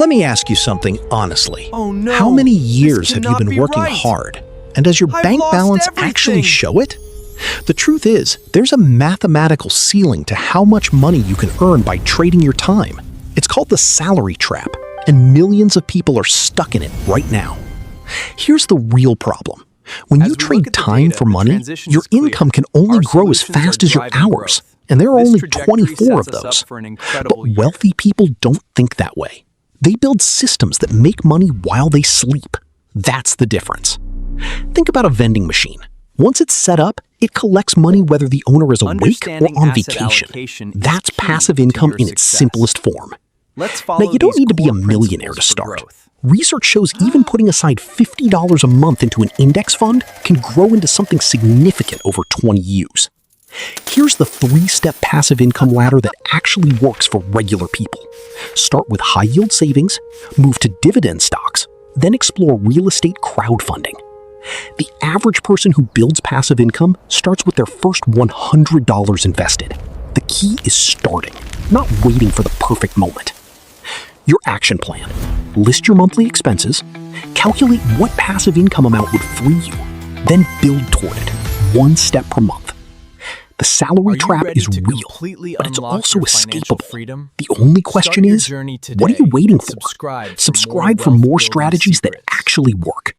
Let me ask you something honestly. Oh no! How many This years have you cannot been be working right. hard? And does your I've bank lost balance actually everything. show it? The truth is, there's a mathematical ceiling to how much money you can earn by trading your time. It's called the salary trap, and millions of people are stuck in it right now. Here's the real problem. When As you we look trade at the time data, for the money, transition your is clear. income can only Our grow as solutions are fast as your driving hours, growth. and there are This only trajectory 24 of sets us those. up for an But incredible year. wealthy people don't think that way. They build systems that make money while they sleep. That's the difference. Think about a vending machine. Once it's set up, it collects money whether the owner is awake or Understanding on asset vacation. allocation is That's key passive to income your in its success. simplest form. Let's follow Now, you don't these need to be a core millionaire to principles for start. growth. Research shows even putting aside $50 a month into an index fund can grow into something significant over 20 years. Here's the 3-step passive income ladder that actually works for regular people. Start with high-yield savings, move to dividend stocks, then explore real estate crowdfunding. The average person who builds passive income starts with their first $100 invested. The key is starting, not waiting for the perfect moment. Your action plan. List your monthly expenses, calculate what passive income amount would free you, then build toward it, one step per month. The salary Are you trap ready is to real, completely but it's unlock also your financial escapable. freedom? The only question Start your is, journey what are you today waiting and for? subscribe for Subscribe for more more wealth-building strategies that secrets. actually work.